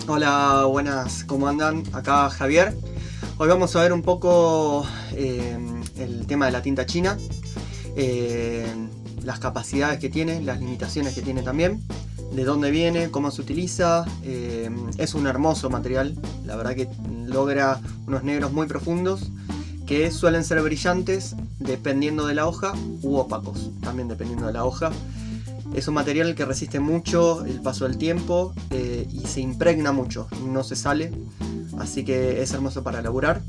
Hola, buenas, ¿cómo andan? Acá Javier. Hoy vamos a ver un poco el tema de la tinta china, eh, las capacidades que tiene, las limitaciones que tiene también, de dónde viene, cómo se utiliza. Es un hermoso material, la verdad que logra unos negros muy profundos que suelen ser brillantes dependiendo de la hoja u opacos, también dependiendo de la hoja. Es un material que resiste mucho el paso del tiempo y se impregna mucho, no se sale, así que es hermoso para laburar.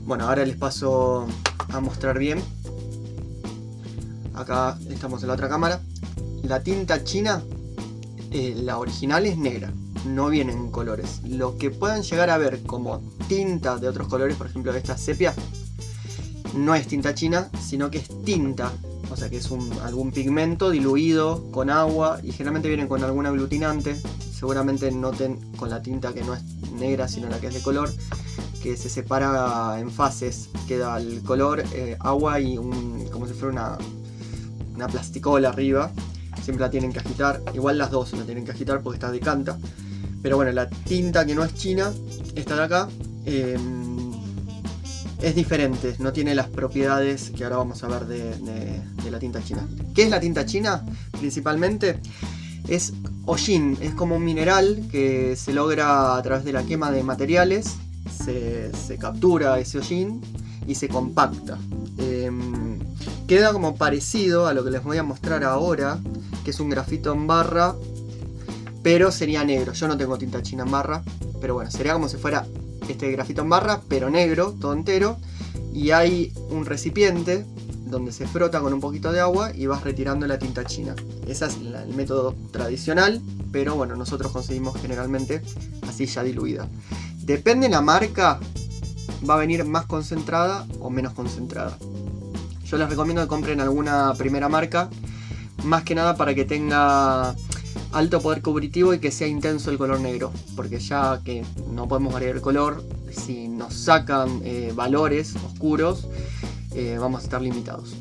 Bueno, ahora les paso a mostrar bien. Acá estamos en la otra cámara. La tinta china, la original es negra, no viene en colores. Lo que puedan llegar a ver como tinta de otros colores, por ejemplo esta sepia, no es tinta china, sino que es tinta. O sea que es algún pigmento diluido con agua y generalmente viene con algún aglutinante. Seguramente noten con la tinta que no es negra sino la que es de color, que se separa en fases. Queda el color, agua y como si fuera una plasticola arriba. Siempre la tienen que agitar. Igual las dos la tienen que agitar porque está decanta. Pero bueno, la tinta que no es china, esta de acá, es diferente, no tiene las propiedades que ahora vamos a ver de la tinta china. ¿Qué es la tinta china? Principalmente es hollín, es como un mineral que se logra a través de la quema de materiales, se captura ese hollín y se compacta. Queda como parecido a lo que les voy a mostrar ahora, que es un grafito en barra, pero sería negro. Yo no tengo tinta china en barra, pero bueno, sería como si fuera este grafito en barra, pero negro, todo entero, y hay un recipiente donde se frota con un poquito de agua y vas retirando la tinta china. Ese es el método tradicional, pero bueno, nosotros conseguimos generalmente así ya diluida. Depende de la marca, va a venir más concentrada o menos concentrada. Yo les recomiendo que compren alguna primera marca, más que nada para que tenga alto poder cubritivo y que sea intenso el color negro, porque ya que no podemos variar el color, si nos sacan valores oscuros, vamos a estar limitados.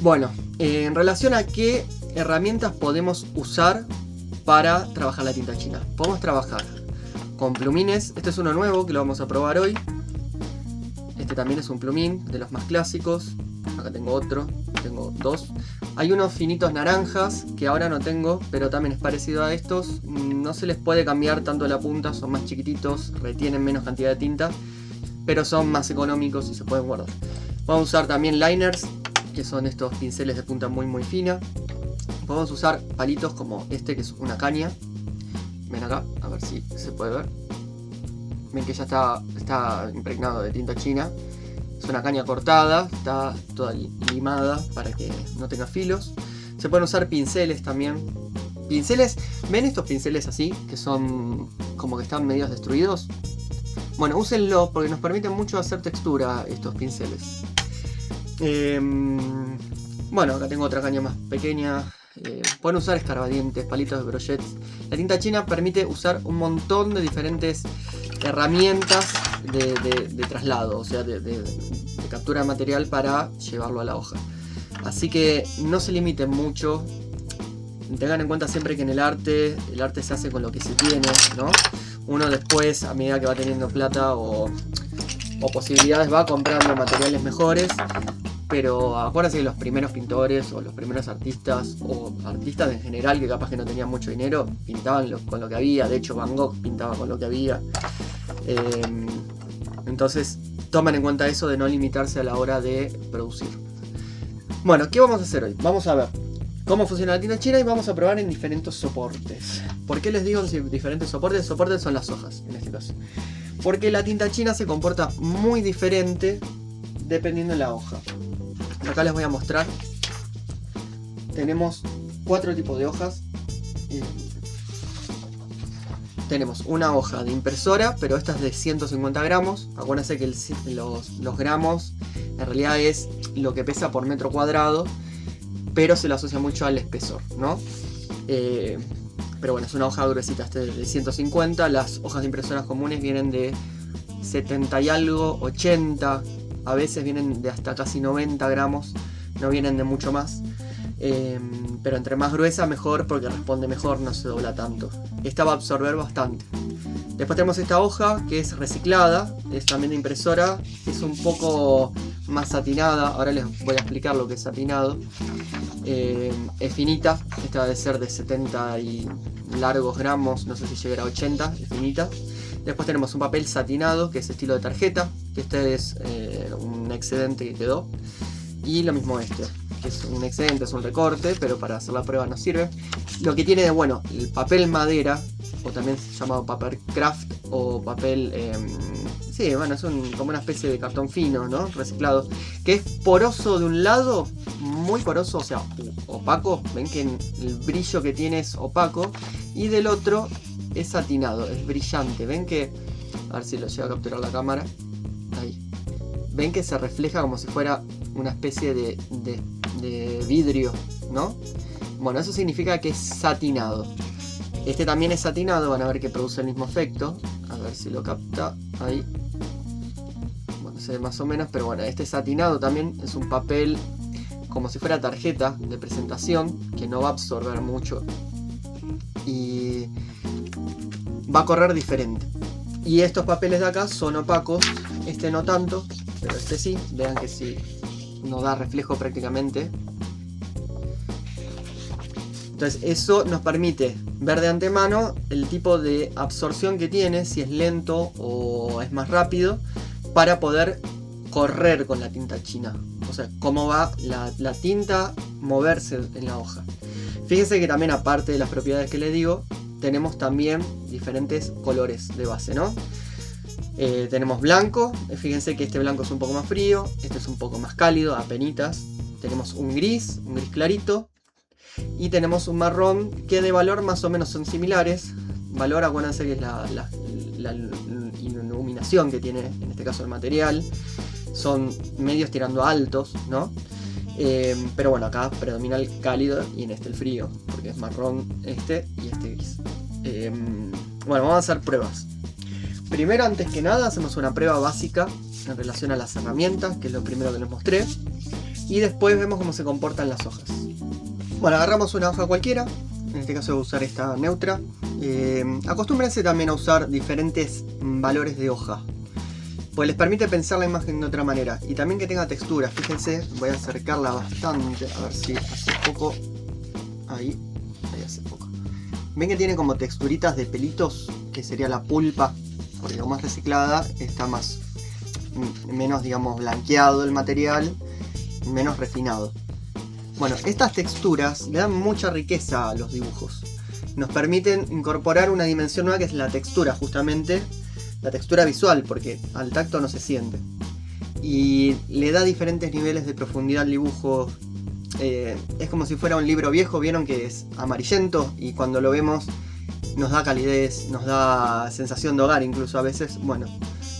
Bueno, en relación a qué herramientas podemos usar para trabajar la tinta china, podemos trabajar con plumines. Este es uno nuevo que lo vamos a probar hoy. Este también es un plumín de los más clásicos. Acá tengo otro, tengo dos. Hay unos finitos naranjas que ahora no tengo, pero también es parecido a estos. No se les puede cambiar tanto la punta, son más chiquititos, retienen menos cantidad de tinta, pero son más económicos y se pueden guardar. Vamos a usar también liners, que son estos pinceles de punta muy fina. Podemos usar palitos como este, que es una caña. Ven acá, a ver si se puede ver. Ven que ya está impregnado de tinta china. Es una caña cortada, está toda limada para que no tenga filos. Se pueden usar pinceles también. Pinceles, ¿ven estos pinceles así? Que son como que están medio destruidos. Bueno, úsenlo porque nos permiten mucho hacer textura estos pinceles. Bueno, acá tengo otra caña más pequeña. Pueden usar escarbadientes, palitos de brochets. La tinta china permite usar un montón de diferentes herramientas de traslado, o sea, de captura de material para llevarlo a la hoja. Así que no se limiten mucho. Tengan en cuenta siempre que en el arte se hace con lo que se tiene, ¿no? Uno después, a medida que va teniendo plata o posibilidades, va comprando materiales mejores. Pero acuérdense que los primeros pintores o los primeros artistas o artistas en general que capaz que no tenían mucho dinero pintaban con lo que había. De hecho Van Gogh pintaba con lo que había. Entonces tomen en cuenta eso de no limitarse a la hora de producir. Bueno, ¿qué vamos a hacer hoy? Vamos a ver cómo funciona la tinta china y vamos a probar en diferentes soportes. ¿Por qué les digo diferentes soportes? Soportes son las hojas en este caso. Porque la tinta china se comporta muy diferente dependiendo de la hoja. Acá les voy a mostrar. Tenemos 4 tipos de hojas. Tenemos una hoja de impresora, pero esta es de 150 gramos. Acuérdense que los gramos en realidad es lo que pesa por metro cuadrado, pero se lo asocia mucho al espesor, ¿no? Pero bueno, es una hoja gruesita, este de 150. Las hojas de impresoras comunes vienen de 70 y algo, 80. A veces vienen de hasta casi 90 gramos, no vienen de mucho más. pero entre más gruesa mejor porque responde mejor, no se dobla tanto. Esta va a absorber bastante. Después tenemos esta hoja que es reciclada, es también de impresora, es un poco más satinada, ahora les voy a explicar lo que es satinado. Es finita, esta debe ser de 70 y largos gramos, no sé si llegará a 80, es finita. Después tenemos un papel satinado que es estilo de tarjeta, que este es un excedente que quedó. Y lo mismo este, que es un excedente, es un recorte, pero para hacer la prueba no sirve. Lo que tiene de bueno, el papel madera, o también llamado papel craft o papel... sí, bueno, es como una especie de cartón fino, ¿no? Reciclado, que es poroso de un lado, muy poroso, o sea, opaco. Ven que el brillo que tiene es opaco. Y del otro es satinado, es brillante. Ven que... A ver si lo llega a capturar la cámara. Ahí. Ven que se refleja como si fuera una especie de vidrio, ¿no? Bueno, eso significa que es satinado. Este también es satinado, van a ver que produce el mismo efecto. A ver si lo capta. Ahí. Bueno, se ve más o menos, pero bueno, este satinado también es un papel como si fuera tarjeta de presentación, que no va a absorber mucho. Y va a correr diferente. Y estos papeles de acá son opacos. Este no tanto, pero este sí. Vean que sí, no da reflejo prácticamente. Entonces eso nos permite ver de antemano el tipo de absorción que tiene, si es lento o es más rápido, para poder correr con la tinta china. O sea, cómo va la tinta moverse en la hoja. Fíjense que también, aparte de las propiedades que les digo, tenemos también diferentes colores de base, ¿no? Tenemos blanco, fíjense que este blanco es un poco más frío, este es un poco más cálido, apenitas. Tenemos un gris clarito. Y tenemos un marrón que de valor más o menos son similares. Valor, acuérdense que es la iluminación que tiene, en este caso el material. Son medios tirando a altos, ¿no? Pero bueno, acá predomina el cálido y en este el frío, porque es marrón este y este gris. Bueno, vamos a hacer pruebas. Primero, antes que nada, hacemos una prueba básica en relación a las herramientas, que es lo primero que les mostré. Y después vemos cómo se comportan las hojas. Bueno, agarramos una hoja cualquiera, en este caso voy a usar esta neutra. Acostúmbrense también a usar diferentes valores de hoja, pues les permite pensar la imagen de otra manera. Y también que tenga textura, fíjense, voy a acercarla bastante, a ver si hace poco. Ahí hace poco. Ven que tiene como texturitas de pelitos, que sería la pulpa, porque como es reciclada, está menos, digamos, blanqueado el material, menos refinado. Bueno, estas texturas le dan mucha riqueza a los dibujos. Nos permiten incorporar una dimensión nueva, que es la textura, justamente. La textura visual, porque al tacto no se siente. Y le da diferentes niveles de profundidad al dibujo. Es como si fuera un libro viejo, vieron que es amarillento, y cuando lo vemos nos da calidez, nos da sensación de hogar incluso a veces. Bueno,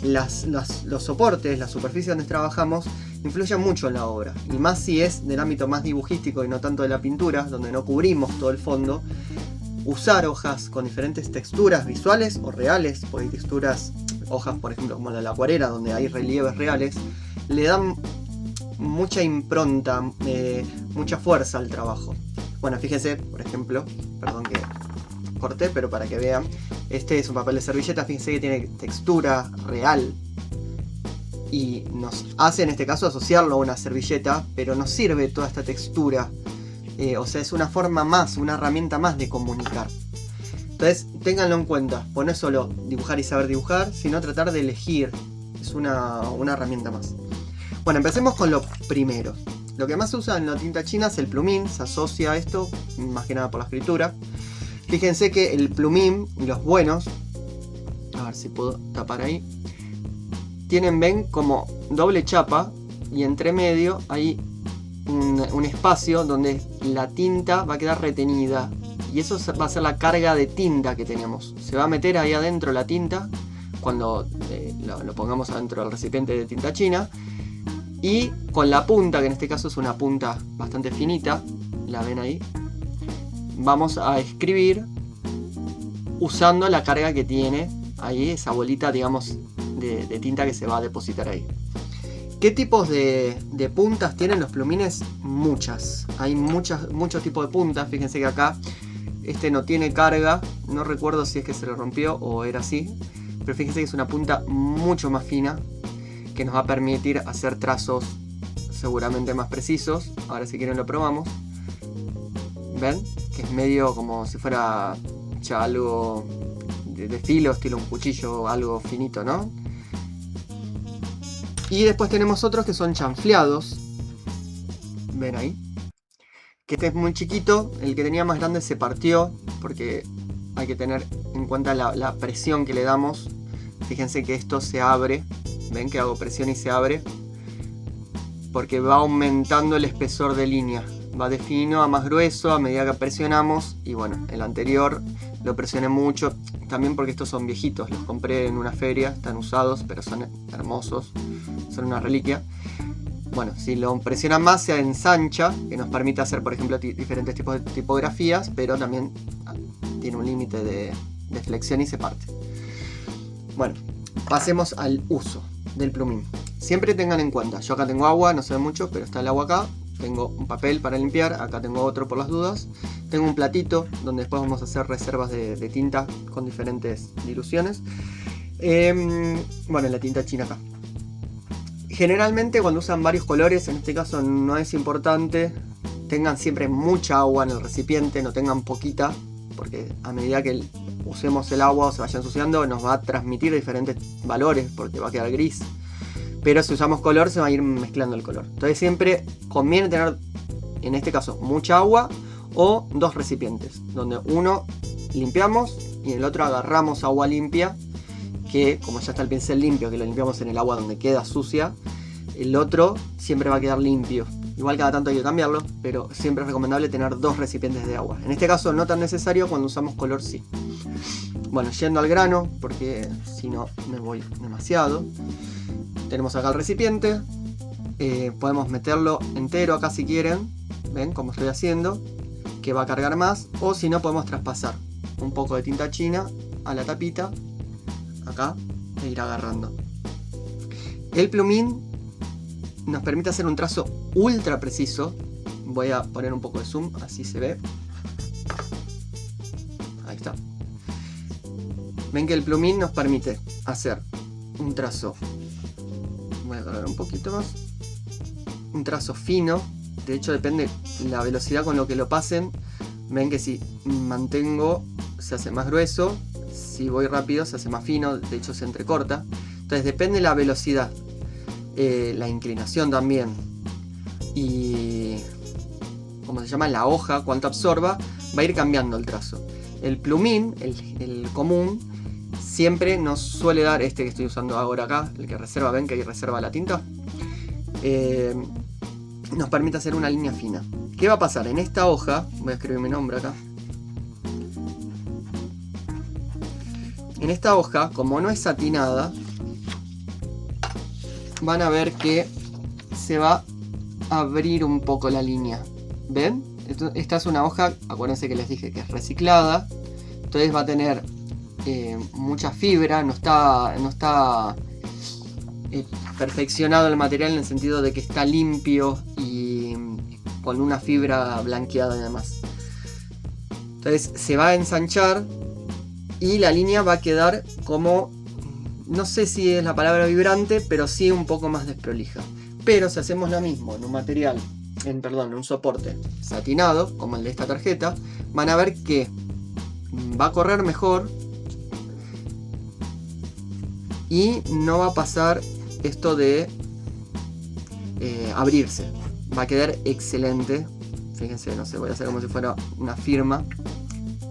los soportes, las superficies donde trabajamos influyen mucho en la obra, y más si es del ámbito más dibujístico y no tanto de la pintura, donde no cubrimos todo el fondo. Usar hojas con diferentes texturas visuales o reales, porque hay texturas, hojas por ejemplo como la acuarela, donde hay relieves reales, le dan mucha impronta, mucha fuerza al trabajo. Bueno, fíjense, por ejemplo, perdón que corté, pero para que vean, este es un papel de servilleta, fíjense que tiene textura real. Y nos hace en este caso asociarlo a una servilleta, pero nos sirve toda esta textura. O sea, es una forma más, una herramienta más de comunicar. Entonces, ténganlo en cuenta. Pues no es solo dibujar y saber dibujar, sino tratar de elegir. Es una herramienta más. Bueno, empecemos con lo primero. Lo que más se usa en la tinta china es el plumín. Se asocia a esto, más que nada por la escritura. Fíjense que el plumín y los buenos, a ver si puedo tapar ahí, tienen, ven, como doble chapa, y entre medio hay un espacio donde la tinta va a quedar retenida, y eso va a ser la carga de tinta que tenemos. Se va a meter ahí adentro la tinta cuando lo pongamos adentro del recipiente de tinta china, y con la punta, que en este caso es una punta bastante finita, la ven ahí, vamos a escribir usando la carga que tiene ahí, esa bolita, digamos, de tinta que se va a depositar ahí. ¿Qué tipos de puntas tienen los plumines? Muchas. Hay muchos tipos de puntas. Fíjense que acá este no tiene carga. No recuerdo si es que se le rompió o era así. Pero fíjense que es una punta mucho más fina, que nos va a permitir hacer trazos seguramente más precisos. Ahora si quieren lo probamos. ¿Ven? Que es medio como si fuera ya algo de filo, estilo un cuchillo, algo finito, ¿no? Y después tenemos otros que son chanfleados. ¿Ven ahí? Que este es muy chiquito. El que tenía más grande se partió, porque hay que tener en cuenta la presión que le damos. Fíjense que esto se abre. ¿Ven que hago presión y se abre? Porque va aumentando el espesor de línea. Va de fino a más grueso a medida que presionamos. Y bueno, el anterior lo presioné mucho. También porque estos son viejitos. Los compré en una feria. Están usados, pero son hermosos. Son una reliquia. Bueno, si lo presionan más se ensancha, que nos permite hacer, por ejemplo, diferentes tipos de tipografías, pero también tiene un límite de flexión y se parte. Bueno, pasemos al uso del plumín. Siempre tengan en cuenta, yo acá tengo agua, no se ve mucho, pero está el agua acá. Tengo un papel para limpiar, acá tengo otro por las dudas. Tengo un platito donde después vamos a hacer reservas de tinta con diferentes diluciones. Bueno, la tinta china acá. Generalmente cuando usan varios colores, en este caso no es importante, tengan siempre mucha agua en el recipiente, no tengan poquita, porque a medida que usemos el agua o se vaya ensuciando nos va a transmitir diferentes valores, porque va a quedar gris. Pero si usamos color se va a ir mezclando el color. Entonces siempre conviene tener, en este caso, mucha agua o dos recipientes, donde uno limpiamos y en el otro agarramos agua limpia, que como ya está el pincel limpio, que lo limpiamos en el agua donde queda sucia, el otro siempre va a quedar limpio. Igual cada tanto hay que cambiarlo, pero siempre es recomendable tener dos recipientes de agua. En este caso no tan necesario, cuando usamos color sí. Bueno, yendo al grano, porque si no me voy demasiado. Tenemos acá el recipiente. Podemos meterlo entero acá si quieren. Ven como estoy haciendo, que va a cargar más. O si no, podemos traspasar un poco de tinta china a la tapita acá e ir agarrando. El plumín nos permite hacer un trazo ultra preciso. Voy a poner un poco de zoom, así se ve. Ahí está. Ven que el plumín nos permite hacer un trazo, voy a agarrar un poquito más, un trazo fino. De hecho depende la velocidad con lo que lo pasen. Ven que si mantengo se hace más grueso, si voy rápido se hace más fino, de hecho se entrecorta. Entonces depende la velocidad, la inclinación también, y ¿cómo se llama? La hoja, cuánto absorba, va a ir cambiando el trazo. El plumín, el común, siempre nos suele dar, este que estoy usando ahora acá, el que reserva, ven que ahí reserva la tinta, nos permite hacer una línea fina. ¿Qué va a pasar? En esta hoja, voy a escribir mi nombre acá. En esta hoja, como no es satinada, van a ver que se va a abrir un poco la línea. ¿Ven? Esta es una hoja, acuérdense que les dije que es reciclada. Entonces va a tener mucha fibra, no está perfeccionado el material en el sentido de que está limpio y con una fibra blanqueada y demás. Entonces se va a ensanchar y la línea va a quedar como, no sé si es la palabra vibrante, pero sí un poco más desprolija. Pero si hacemos lo mismo en un material, en un soporte satinado, como el de esta tarjeta, van a ver que va a correr mejor y no va a pasar esto de abrirse. Va a quedar excelente. Fíjense, no sé, voy a hacer como si fuera una firma.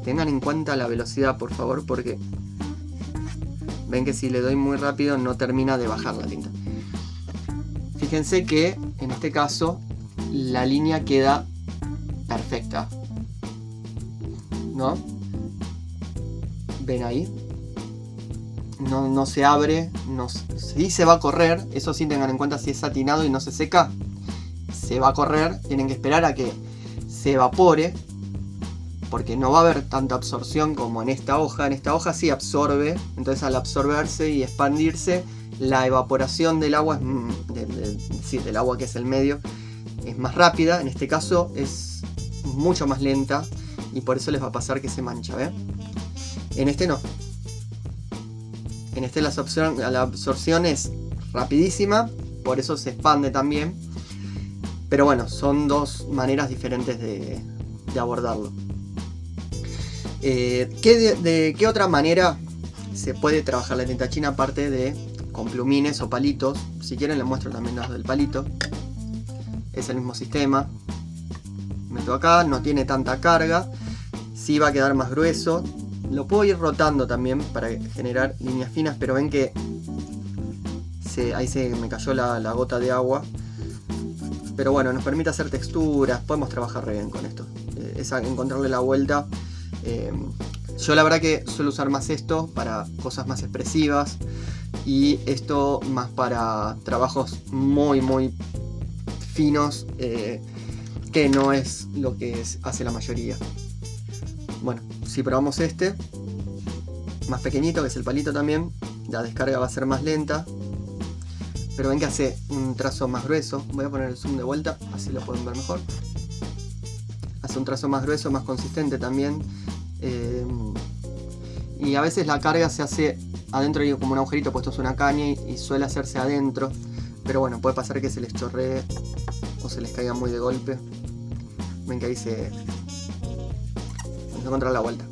Tengan en cuenta la velocidad, por favor, porque ven que si le doy muy rápido no termina de bajar la tinta. Fíjense que en este caso la línea queda perfecta, ¿no? ¿Ven ahí? No se abre, sí se va a correr. Eso sí, tengan en cuenta, si es satinado y no se seca, se va a correr. Tienen que esperar a que se evapore, porque no va a haber tanta absorción como en esta hoja. En esta hoja sí absorbe, entonces al absorberse y expandirse la evaporación del agua, del agua que es el medio, es más rápida. En este caso es mucho más lenta y por eso les va a pasar que se mancha, ¿ven? En este no. En este la absorción es rapidísima, por eso se expande también. Pero bueno, son dos maneras diferentes de abordarlo. ¿De qué otra manera se puede trabajar la tinta china aparte de con plumines o palitos? Si quieren les muestro también las del palito. Es el mismo sistema. Meto acá, no tiene tanta carga. Sí va a quedar más grueso. Lo puedo ir rotando también para generar líneas finas, pero ven que ahí se me cayó la gota de agua. Pero bueno, nos permite hacer texturas, podemos trabajar re bien con esto. Es encontrarle la vuelta. Yo la verdad que suelo usar más esto para cosas más expresivas y esto más para trabajos muy finos, que no es lo que hace la mayoría. Bueno, si probamos este, más pequeñito, que es el palito también, la descarga va a ser más lenta, pero ven que hace un trazo más grueso. Voy a poner el zoom de vuelta, así lo pueden ver mejor. Hace un trazo más grueso, más consistente también, y a veces la carga se hace adentro, hay como un agujerito, puesto es una caña y suele hacerse adentro, pero bueno, puede pasar que se les chorree o se les caiga muy de golpe. Ven que ahí se encuentra la vuelta.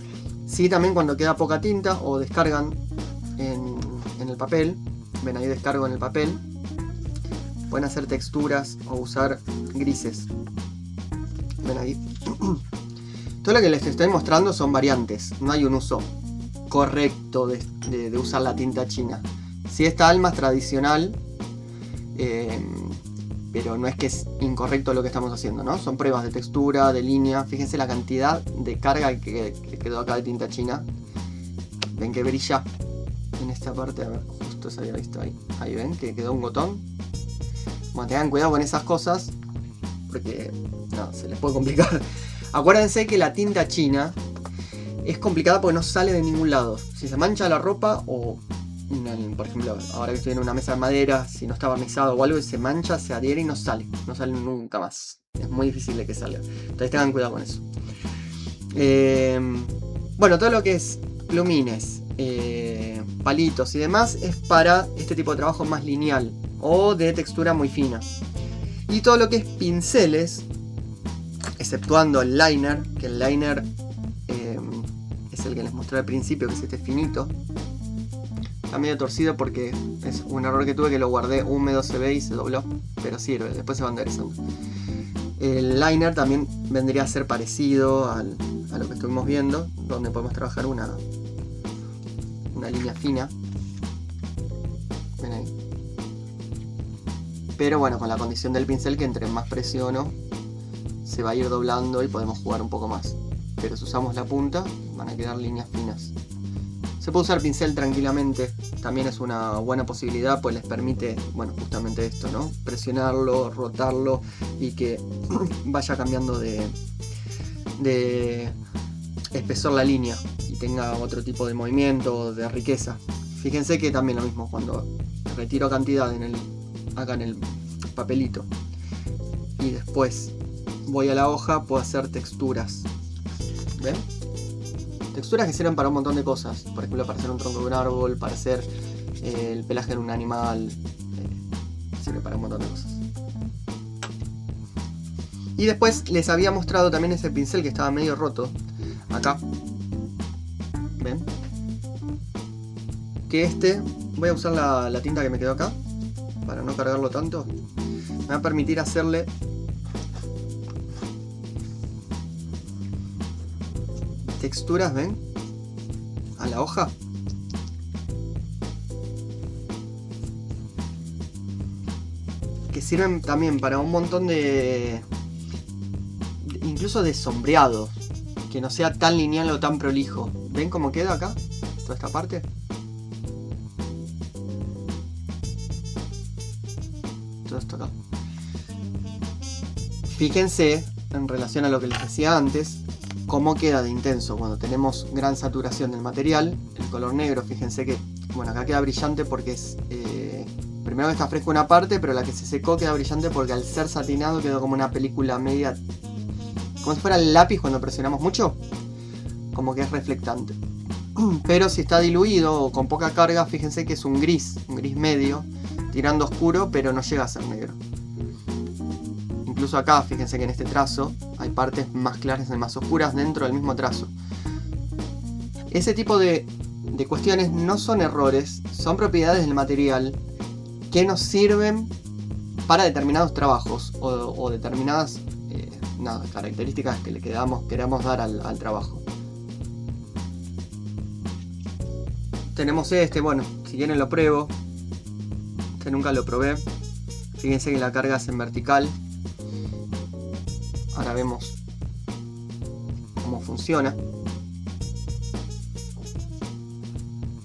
Sí, también cuando queda poca tinta o descargan en el papel, ven ahí descargo en el papel, pueden hacer texturas o usar grises. Ven ahí. Todo lo que les estoy mostrando son variantes, no hay un uso correcto de usar la tinta china. Sí, esta alma es tradicional, pero no es que es incorrecto lo que estamos haciendo, ¿no? Son pruebas de textura, de línea. Fíjense la cantidad de carga que quedó acá de tinta china. Ven que brilla en esta parte. A ver, justo se había visto ahí. Ahí ven que quedó un gotón. Bueno, tengan cuidado con esas cosas, porque no, se les puede complicar. Acuérdense que la tinta china es complicada porque no sale de ningún lado. Si se mancha la ropa o... por ejemplo, ahora que estoy en una mesa de madera, si no está barnizado o algo y se mancha, se adhiere y no sale nunca más. Es muy difícil de que salga. Entonces tengan cuidado con eso. Bueno, todo lo que es plumines, palitos y demás es para este tipo de trabajo más lineal o de textura muy fina. Y todo lo que es pinceles, exceptuando el liner, que el liner es el que les mostré al principio, que es este finito. Está medio torcido porque es un error que tuve, que lo guardé húmedo, se ve y se dobló, pero sirve, después se va enderezando. El liner también vendría a ser parecido a lo que estuvimos viendo, donde podemos trabajar una línea fina. Ven ahí. Pero bueno, con la condición del pincel que entre más presiono se va a ir doblando y podemos jugar un poco más. Pero si usamos la punta van a quedar líneas finas. Se puede usar pincel tranquilamente, también es una buena posibilidad, pues les permite, bueno, justamente esto, ¿no? Presionarlo, rotarlo y que vaya cambiando de espesor la línea y tenga otro tipo de movimiento, de riqueza. Fíjense que también lo mismo, cuando retiro cantidad acá en el papelito y después voy a la hoja, puedo hacer texturas. ¿Ven? Texturas que sirven para un montón de cosas, por ejemplo para hacer un tronco de un árbol, para hacer el pelaje de un animal, sirve para un montón de cosas. Y después les había mostrado también ese pincel que estaba medio roto, acá, ven, que voy a usar la tinta que me quedó acá, para no cargarlo tanto, me va a permitir hacerle texturas, ven, a la hoja. Que sirven también para un montón incluso de sombreado, que no sea tan lineal o tan prolijo. ¿Ven cómo queda acá? Toda esta parte. Todo esto acá. Fíjense, en relación a lo que les decía antes, cómo queda de intenso cuando tenemos gran saturación del material. El color negro, fíjense que, bueno, acá queda brillante porque es Primero que está fresco una parte, pero la que se secó queda brillante porque al ser satinado quedó como una película media... como si fuera el lápiz cuando presionamos mucho. Como que es reflectante. Pero si está diluido o con poca carga, fíjense que es un gris medio, tirando oscuro, pero no llega a ser negro. Incluso acá, fíjense que en este trazo hay partes más claras y más oscuras dentro del mismo trazo. Ese tipo de cuestiones no son errores, son propiedades del material que nos sirven para determinados trabajos o determinadas características que le queramos dar al trabajo. Tenemos este, bueno, si quieren lo pruebo. Este nunca lo probé. Fíjense que la carga es en vertical. Ahora vemos cómo funciona.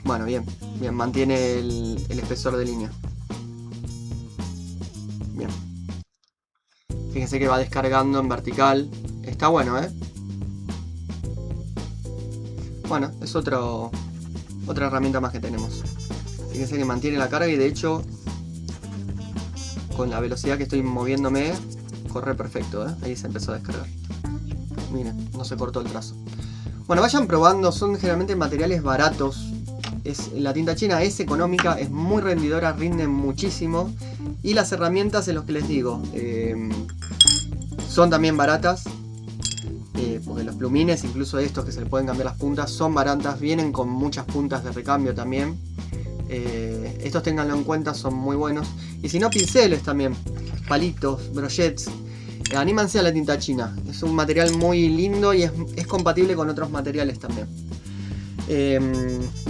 Bueno, bien, mantiene el espesor de línea. Bien. Fíjense que va descargando en vertical. Está bueno, ¿eh? Bueno, es otra herramienta más que tenemos. Fíjense que mantiene la carga y de hecho, con la velocidad que estoy moviéndome, corre perfecto, ¿eh? Ahí se empezó a descargar. Miren, no se cortó el trazo. Bueno, vayan probando, son generalmente materiales baratos. La tinta china es económica, es muy rendidora, rinde muchísimo. Y las herramientas, en los que les digo, son también baratas. Porque los plumines, incluso estos que se le pueden cambiar las puntas, son baratas. Vienen con muchas puntas de recambio también. Estos ténganlo en cuenta, son muy buenos. Y si no, pinceles también, palitos, brochets. Anímense a la tinta china. Es un material muy lindo y es compatible con otros materiales también.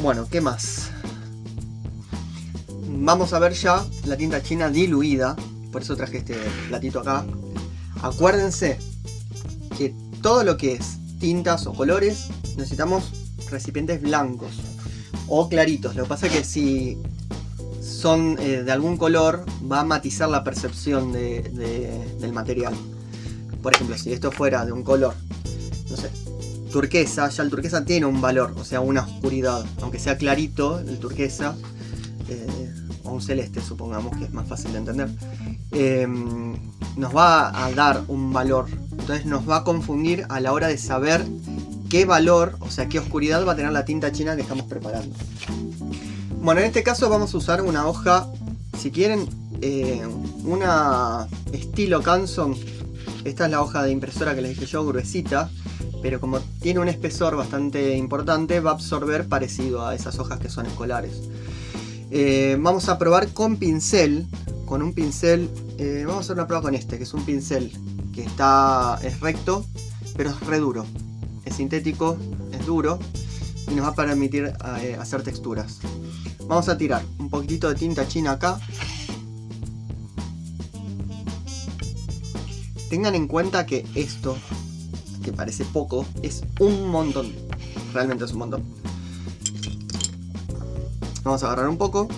Bueno, ¿qué más? Vamos a ver ya la tinta china diluida. Por eso traje este platito acá. Acuérdense que todo lo que es tintas o colores necesitamos recipientes blancos o claritos. Lo que pasa es que si son de algún color, va a matizar la percepción del material. Por ejemplo, si esto fuera de un color, no sé, turquesa, ya el turquesa tiene un valor, o sea, una oscuridad. Aunque sea clarito el turquesa, o un celeste, supongamos, que es más fácil de entender, nos va a dar un valor. Entonces nos va a confundir a la hora de saber qué valor, o sea, qué oscuridad va a tener la tinta china que estamos preparando. Bueno, en este caso vamos a usar una hoja, si quieren, una estilo Canson. Esta es la hoja de impresora que les dije yo, gruesita, pero como tiene un espesor bastante importante, va a absorber parecido a esas hojas que son escolares. Vamos a probar con pincel, con un pincel, vamos a hacer una prueba con este, que es un pincel que es recto, pero es re duro. Es sintético, es duro y nos va a permitir hacer texturas. Vamos a tirar un poquitito de tinta china acá. Tengan en cuenta que esto, que parece poco, es un montón. Realmente es un montón. Vamos a agarrar un poco.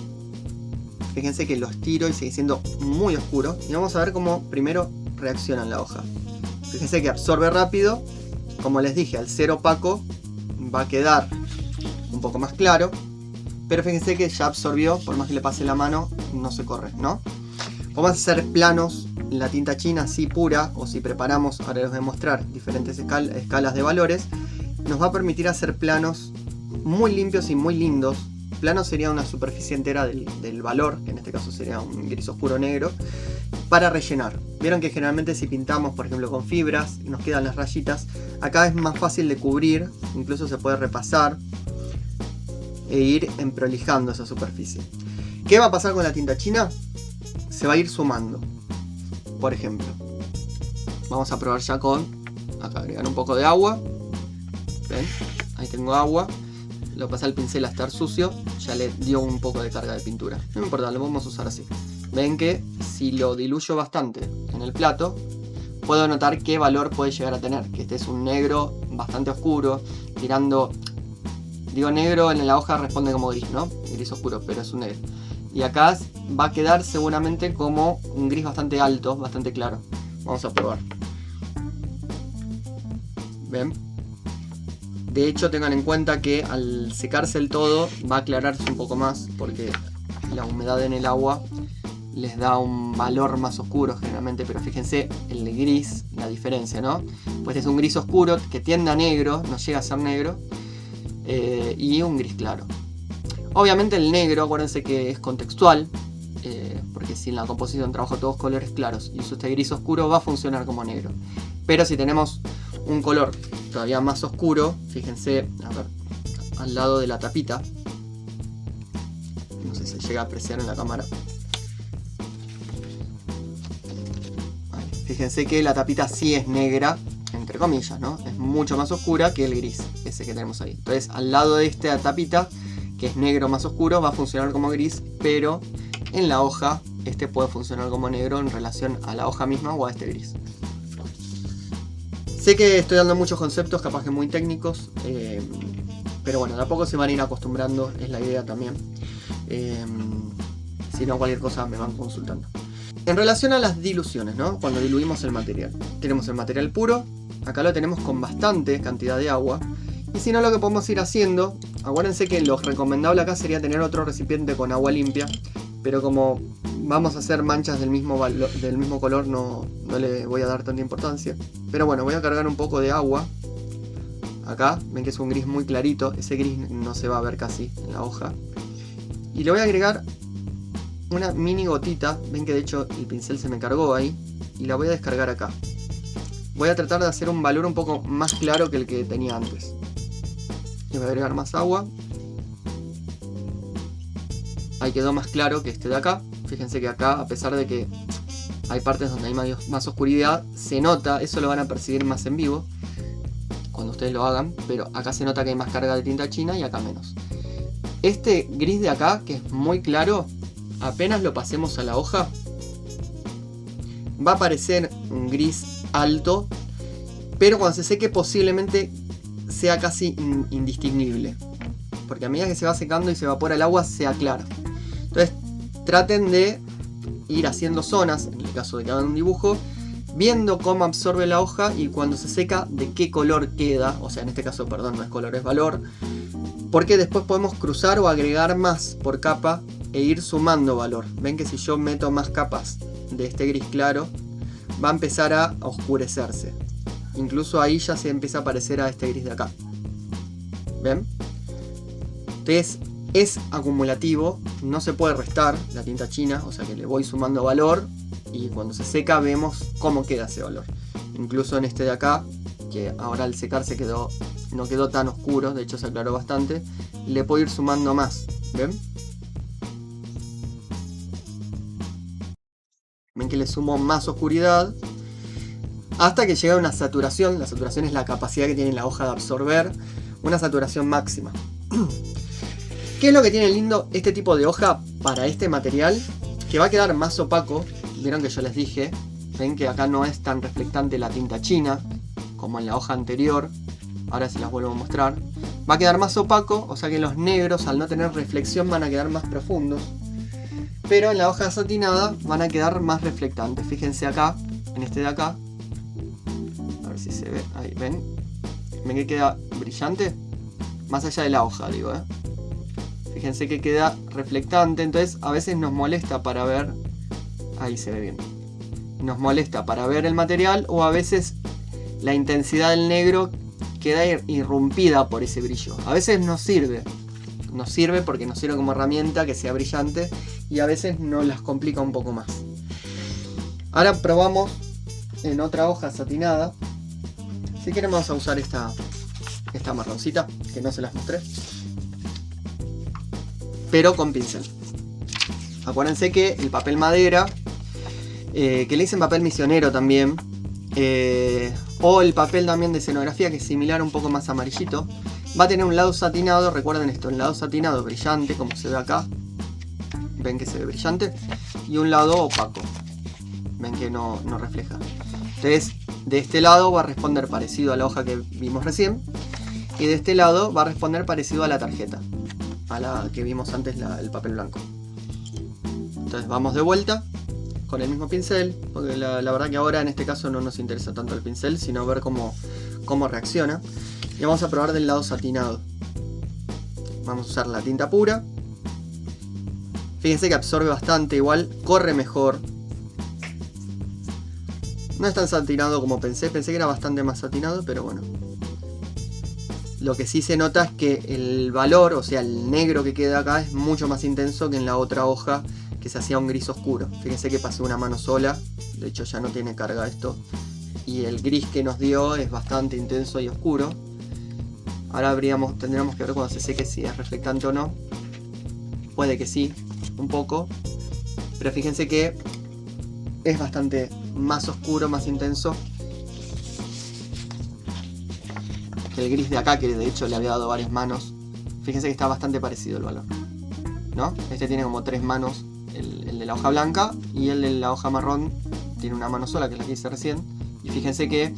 Fíjense que los tiro y sigue siendo muy oscuro. Y vamos a ver cómo primero reacciona en la hoja. Fíjense que absorbe rápido. Como les dije, al ser opaco va a quedar un poco más claro. Pero fíjense que ya absorbió, por más que le pase la mano, no se corre, ¿no? Vamos a hacer planos en la tinta china así pura, o si preparamos, ahora les voy a mostrar diferentes escalas de valores. Nos va a permitir hacer planos muy limpios y muy lindos. Plano sería una superficie entera del valor, que en este caso sería un gris oscuro negro, para rellenar. Vieron que generalmente si pintamos, por ejemplo, con fibras, nos quedan las rayitas. Acá es más fácil de cubrir, incluso se puede repasar e ir emprolijando esa superficie. ¿Qué va a pasar con la tinta china? Se va a ir sumando. Por ejemplo, vamos a probar ya con, acá agregar un poco de agua. ¿Ven? Ahí tengo agua. Lo pasa el pincel a estar sucio, ya le dio un poco de carga de pintura. No me importa, lo vamos a usar así. Ven que si lo diluyo bastante en el plato, puedo notar qué valor puede llegar a tener. Que este es un negro bastante oscuro, tirando... Digo negro, en la hoja responde como gris, ¿no? Gris oscuro, pero es un negro. Y acá va a quedar seguramente como un gris bastante alto, bastante claro. Vamos a probar. ¿Ven? De hecho, tengan en cuenta que al secarse el todo va a aclararse un poco más, porque la humedad en el agua les da un valor más oscuro generalmente, pero fíjense el gris, la diferencia, ¿no? Pues es un gris oscuro que tiende a negro, no llega a ser negro, y un gris claro. Obviamente el negro, acuérdense que es contextual, porque si en la composición trabajo todos colores claros y uso este gris oscuro, va a funcionar como negro. Pero si tenemos un color todavía más oscuro, fíjense, a ver, al lado de la tapita, no sé si se llega a apreciar en la cámara. Fíjense que la tapita sí es negra, entre comillas, ¿no? Es mucho más oscura que el gris, ese que tenemos ahí. Entonces, al lado de esta tapita, que es negro más oscuro, va a funcionar como gris, pero en la hoja, este puede funcionar como negro en relación a la hoja misma o a este gris. Sé que estoy dando muchos conceptos, capaz que muy técnicos, pero bueno, de a poco se van a ir acostumbrando, es la idea también. Si no, cualquier cosa me van consultando. En relación a las diluciones, ¿no? Cuando diluimos el material. Tenemos el material puro, acá lo tenemos con bastante cantidad de agua. Y si no, lo que podemos ir haciendo, acuérdense que lo recomendable acá sería tener otro recipiente con agua limpia, pero como vamos a hacer manchas del mismo color, no le voy a dar tanta importancia. Pero bueno, voy a cargar un poco de agua. Acá, ven que es un gris muy clarito, ese gris no se va a ver casi en la hoja. Y le voy a agregar una mini gotita, ven que de hecho el pincel se me cargó ahí, y la voy a descargar acá. Voy a tratar de hacer un valor un poco más claro que el que tenía antes. Le voy a agregar más agua. Ahí quedó más claro que este de acá. Fíjense que acá, a pesar de que hay partes donde hay más oscuridad, se nota, eso lo van a percibir más en vivo cuando ustedes lo hagan, pero acá se nota que hay más carga de tinta china y acá menos. Este gris de acá, que es muy claro, apenas lo pasemos a la hoja, va a aparecer un gris alto, pero cuando se seque posiblemente sea casi indistinguible, porque a medida que se va secando y se evapora el agua se aclara. Entonces traten de ir haciendo zonas, en el caso de que hagan un dibujo, viendo cómo absorbe la hoja y cuando se seca de qué color queda, o sea en este caso, perdón, no es color, es valor, porque después podemos cruzar o agregar más por capa e ir sumando valor. Ven que si yo meto más capas de este gris claro, va a empezar a oscurecerse. Incluso ahí ya se empieza a parecer a este gris de acá. ¿Ven? Entonces es acumulativo, no se puede restar la tinta china, o sea que le voy sumando valor y cuando se seca vemos cómo queda ese valor. Incluso en este de acá, que ahora al secarse no quedó tan oscuro, de hecho se aclaró bastante, le puedo ir sumando más. ¿Ven? Ven que le sumo más oscuridad hasta que llega a una saturación. La saturación es la capacidad que tiene la hoja de absorber, una saturación máxima. ¿Qué es lo que tiene lindo este tipo de hoja para este material? Que va a quedar más opaco. Vieron que yo les dije, ven que acá no es tan reflectante la tinta china como en la hoja anterior. Ahora se las vuelvo a mostrar. Va a quedar más opaco, o sea que los negros al no tener reflexión van a quedar más profundos. Pero en la hoja satinada van a quedar más reflectantes. Fíjense acá, en este de acá. A ver si se ve, ahí, ¿ven? ¿Ven que queda brillante? Más allá de la hoja, digo, ¿eh? Fíjense que queda reflectante, entonces a veces nos molesta para ver... Ahí se ve bien. Nos molesta para ver el material o a veces la intensidad del negro queda irrumpida por ese brillo. A veces nos sirve. Nos sirve porque nos sirve como herramienta que sea brillante y a veces nos las complica un poco más. Ahora probamos en otra hoja satinada. Si queremos vamos a usar esta marroncita que no se las mostré, pero con pincel. Acuérdense que el papel madera, que le dicen papel misionero también, o el papel también de escenografía, que es similar, un poco más amarillito, va a tener un lado satinado. Recuerden esto, el lado satinado brillante, como se ve acá, ven que se ve brillante, y un lado opaco, ven que no refleja. Entonces de este lado va a responder parecido a la hoja que vimos recién, y de este lado va a responder parecido a la tarjeta, a la que vimos antes, el papel blanco. Entonces vamos de vuelta con el mismo pincel, porque la verdad que ahora en este caso no nos interesa tanto el pincel, sino ver cómo reacciona. Y vamos a probar del lado satinado. Vamos a usar la tinta pura. Fíjense que absorbe bastante, igual corre mejor. No es tan satinado como pensé que era bastante más satinado, pero bueno. Lo que sí se nota es que el valor, o sea el negro que queda acá, es mucho más intenso que en la otra hoja que se hacía un gris oscuro. Fíjense que pasé una mano sola, de hecho ya no tiene carga esto. Y el gris que nos dio es bastante intenso y oscuro. Ahora tendríamos que ver cuando se seque si es reflectante o no. Puede que sí, un poco. Pero fíjense que es bastante más oscuro, más intenso que el gris de acá, que de hecho le había dado varias manos. Fíjense que está bastante parecido el valor, ¿no? Este tiene como 3 manos, el de la hoja blanca, y el de la hoja marrón tiene una mano sola, que es la que hice recién. Y fíjense que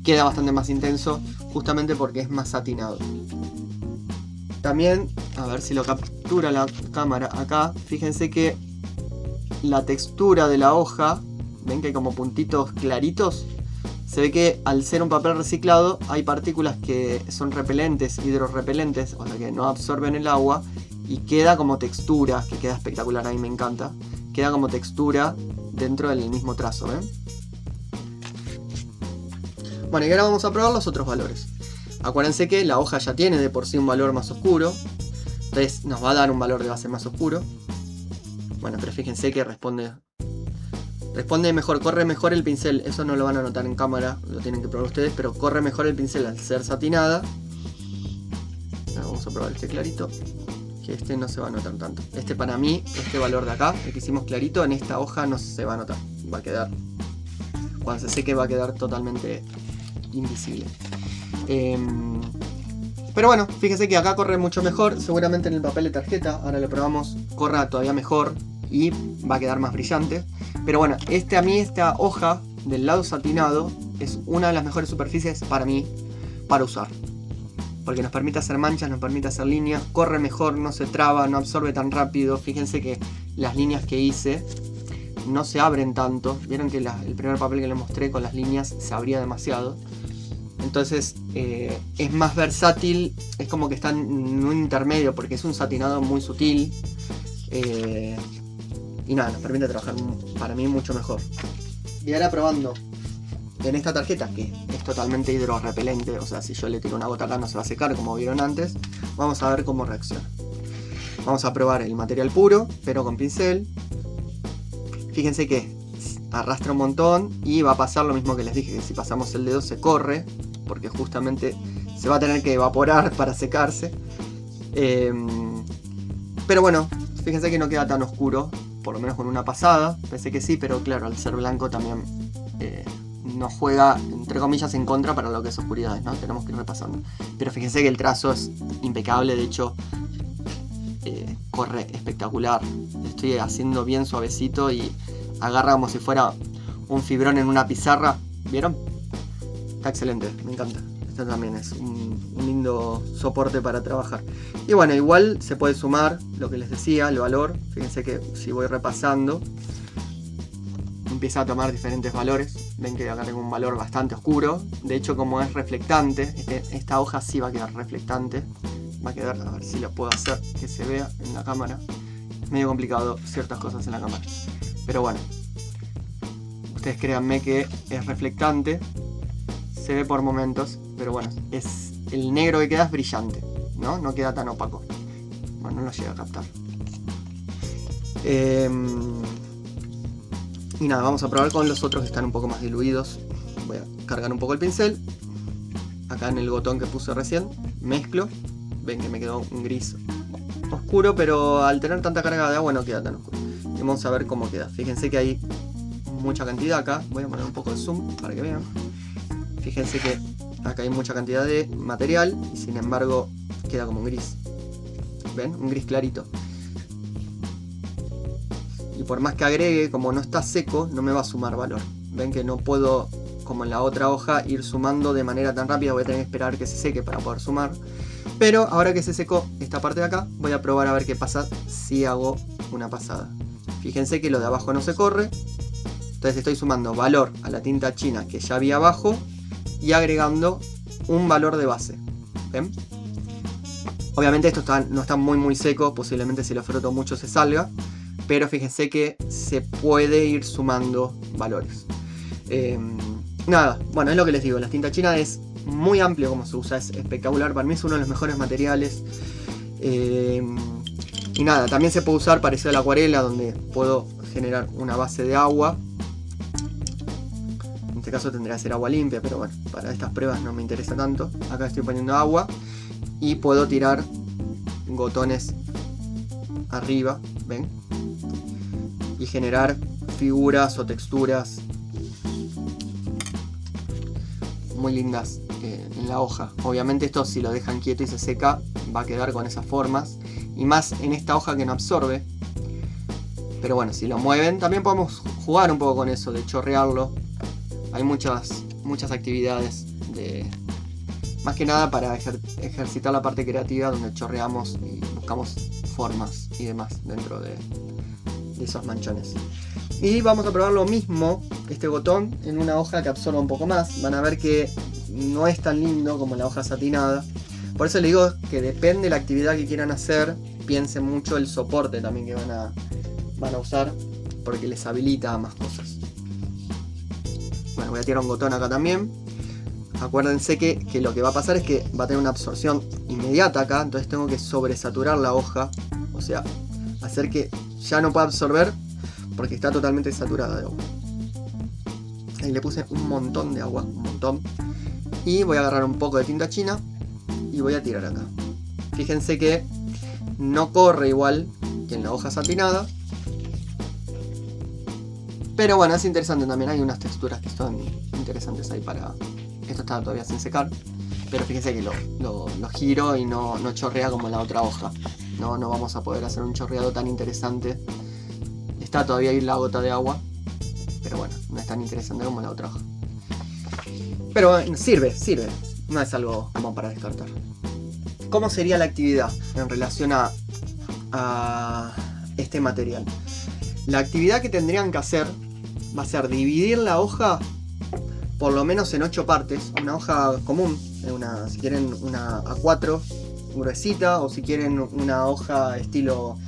queda bastante más intenso, justamente porque es más satinado. También, a ver si lo captura la cámara acá, fíjense que la textura de la hoja, ven que hay como puntitos claritos. Se ve que al ser un papel reciclado hay partículas que son repelentes, hidrorrepelentes, o sea que no absorben el agua, y queda como textura, que queda espectacular, a mí me encanta. Queda como textura dentro del mismo trazo, ¿ven? Bueno, y ahora vamos a probar los otros valores. Acuérdense que la hoja ya tiene de por sí un valor más oscuro, entonces nos va a dar un valor de base más oscuro. Bueno, pero fíjense que responde mejor, corre mejor el pincel. Eso no lo van a notar en cámara, lo tienen que probar ustedes, pero corre mejor el pincel al ser satinada. Ahora vamos a probar este clarito, que este no se va a notar tanto. Este, para mí, este valor de acá, el que hicimos clarito, en esta hoja no se va a notar. Va a quedar, cuando se seque va a quedar totalmente invisible. Pero bueno, fíjense que acá corre mucho mejor. Seguramente en el papel de tarjeta, ahora lo probamos, corra todavía mejor y va a quedar más brillante. Pero bueno, a mí esta hoja del lado satinado es una de las mejores superficies para mí para usar, porque nos permite hacer manchas, nos permite hacer líneas, corre mejor, no se traba, no absorbe tan rápido. Fíjense que las líneas que hice no se abren tanto. Vieron que el primer papel que les mostré con las líneas se abría demasiado. Entonces es más versátil, es como que está en un intermedio, porque es un satinado muy sutil. Y nada, nos permite trabajar para mí mucho mejor. Y ahora probando en esta tarjeta, que es totalmente hidrorrepelente, o sea, si yo le tiro una gota acá no se va a secar como vieron antes. Vamos a ver cómo reacciona. Vamos a probar el material puro, pero con pincel. Fíjense que arrastra un montón y va a pasar lo mismo que les dije, que si pasamos el dedo se corre, porque justamente se va a tener que evaporar para secarse. Pero bueno, fíjense que no queda tan oscuro, por lo menos con una pasada. Pensé que sí, pero claro, al ser blanco también nos juega, entre comillas, en contra para lo que es oscuridades, ¿no? Tenemos que ir repasando. Pero fíjense que el trazo es impecable, de hecho corre espectacular. Estoy haciendo bien suavecito y agarra como si fuera un fibrón en una pizarra. ¿Vieron? Está excelente, me encanta. Este también es un lindo soporte para trabajar. Y bueno, igual se puede sumar lo que les decía, el valor. Fíjense que si voy repasando, empieza a tomar diferentes valores. Ven que acá tengo un valor bastante oscuro. De hecho, como es reflectante, esta hoja sí va a quedar reflectante. Va a quedar, a ver si lo puedo hacer que se vea en la cámara. Es medio complicado ciertas cosas en la cámara, pero bueno, ustedes créanme que es reflectante. Se ve por momentos, pero bueno, el negro que queda es brillante, ¿no? No queda tan opaco. Bueno, no lo llega a captar. Y nada, vamos a probar con los otros que están un poco más diluidos. Voy a cargar un poco el pincel. Acá en el botón que puse recién, mezclo. Ven que me quedó un gris oscuro, pero al tener tanta carga de agua no queda tan oscuro. Y vamos a ver cómo queda. Fíjense que hay mucha cantidad acá. Voy a poner un poco de zoom para que vean. Fíjense que acá hay mucha cantidad de material y sin embargo queda como un gris. ¿Ven? Un gris clarito. Y por más que agregue, como no está seco, no me va a sumar valor. Ven que no puedo, como en la otra hoja, ir sumando de manera tan rápida. Voy a tener que esperar que se seque para poder sumar. Pero ahora que se secó esta parte de acá, voy a probar a ver qué pasa si hago una pasada. Fíjense que lo de abajo no se corre. Entonces estoy sumando valor a la tinta china que ya había abajo y agregando un valor de base. ¿Ven? Obviamente esto no está muy seco, posiblemente si lo froto mucho se salga, pero fíjense que se puede ir sumando valores. Nada, bueno, es lo que les digo, la tinta china es muy amplio como se usa, es espectacular, para mí es uno de los mejores materiales. Y nada, también se puede usar parecido a la acuarela, donde puedo generar una base de agua. En este caso tendría que ser agua limpia, pero bueno, para estas pruebas no me interesa tanto. Acá estoy poniendo agua y puedo tirar gotones arriba, ¿ven? Y generar figuras o texturas muy lindas en la hoja. Obviamente esto, si lo dejan quieto y se seca, va a quedar con esas formas, y más en esta hoja que no absorbe. Pero bueno, si lo mueven también podemos jugar un poco con eso, de chorrearlo. Hay muchas actividades más que nada para ejercitar la parte creativa, donde chorreamos y buscamos formas y demás dentro de esos manchones. Y vamos a probar lo mismo, este botón, en una hoja que absorba un poco más. Van a ver que no es tan lindo como la hoja satinada. Por eso les digo que depende de la actividad que quieran hacer. Piensen mucho el soporte también que van a usar, porque les habilita a más cosas. Bueno, voy a tirar un botón acá también. Acuérdense que lo que va a pasar es que va a tener una absorción inmediata acá. Entonces tengo que sobresaturar la hoja. O sea, hacer que ya no pueda absorber, porque está totalmente saturada de agua. Ahí le puse un montón de agua, un montón. Y voy a agarrar un poco de tinta china y voy a tirar acá. Fíjense que no corre igual que en la hoja satinada. Pero bueno, es interesante también. Hay unas texturas que son interesantes ahí para... Esto está todavía sin secar. Pero fíjense que lo giro y no chorrea como la otra hoja. No vamos a poder hacer un chorreado tan interesante. Está todavía ahí la gota de agua, pero bueno, no es tan interesante como la otra hoja. Pero bueno, sirve, no es algo como para descartar. ¿Cómo sería la actividad en relación a este material? La actividad que tendrían que hacer va a ser dividir la hoja por lo menos en 8 partes. Una hoja común, si quieren una A4 gruesita, o si quieren una hoja estilo...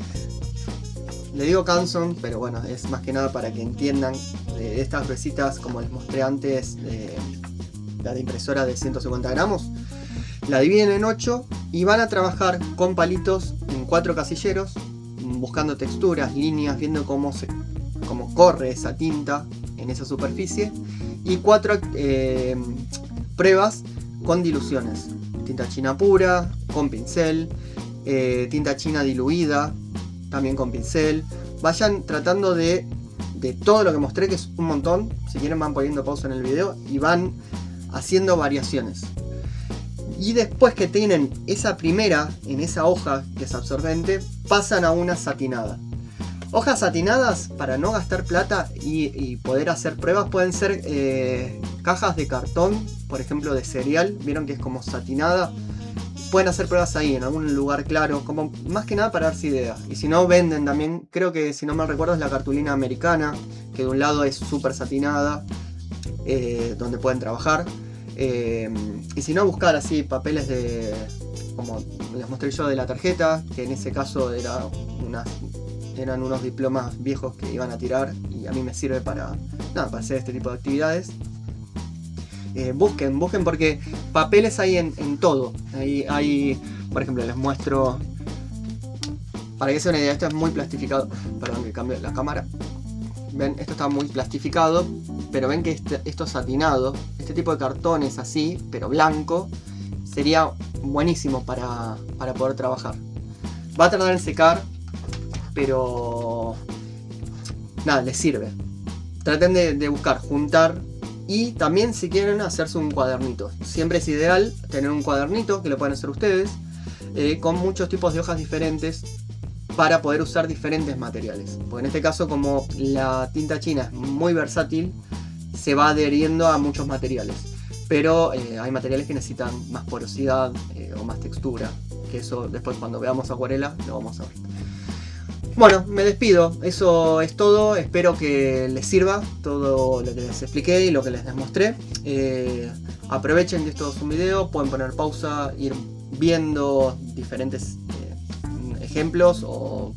Le digo Canson, pero bueno, es más que nada para que entiendan. Estas gruesitas, como les mostré antes, la de impresora de 150 gramos, la dividen en 8 y van a trabajar con palitos en 4 casilleros, buscando texturas, líneas, viendo cómo corre esa tinta en esa superficie, y 4 pruebas con diluciones: tinta china pura, con pincel, tinta china diluida, también con pincel. Vayan tratando de todo lo que mostré, que es un montón. Si quieren van poniendo pausa en el video y van haciendo variaciones. Y después que tienen esa primera en esa hoja que es absorbente, pasan a una satinada. Hojas satinadas, para no gastar plata y poder hacer pruebas, pueden ser cajas de cartón, por ejemplo de cereal. Vieron que es como satinada. Pueden hacer pruebas ahí, en algún lugar claro, como más que nada para darse idea. Y si no, venden también, creo que si no mal recuerdo es la cartulina americana, que de un lado es súper satinada, donde pueden trabajar. Y si no, buscar así papeles como les mostré yo, de la tarjeta, que en ese caso eran unos diplomas viejos que iban a tirar, y a mí me sirve para hacer este tipo de actividades. Busquen porque papeles hay en todo. Hay, por ejemplo, les muestro para que se den una idea. Esto es muy plastificado. Perdón que cambie la cámara. Ven, esto está muy plastificado, pero ven que esto es satinado. Este tipo de cartones así, pero blanco, sería buenísimo para poder trabajar. Va a tardar en secar, pero nada, les sirve. Traten de buscar, juntar. Y también, si quieren, hacerse un cuadernito. Siempre es ideal tener un cuadernito, que lo pueden hacer ustedes, con muchos tipos de hojas diferentes, para poder usar diferentes materiales. Porque en este caso, como la tinta china es muy versátil, se va adheriendo a muchos materiales. Pero hay materiales que necesitan más porosidad o más textura, que eso después, cuando veamos acuarela, lo vamos a ver. Bueno, me despido, eso es todo. Espero que les sirva todo lo que les expliqué y lo que les demostré. Aprovechen que esto es un video, pueden poner pausa, ir viendo diferentes ejemplos o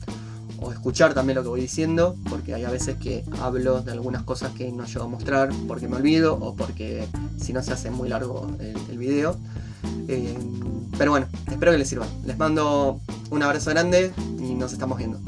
escuchar también lo que voy diciendo, porque hay a veces que hablo de algunas cosas que no llego a mostrar porque me olvido o porque si no se hace muy largo el video. Pero bueno, espero que les sirva. Les mando un abrazo grande y nos estamos viendo.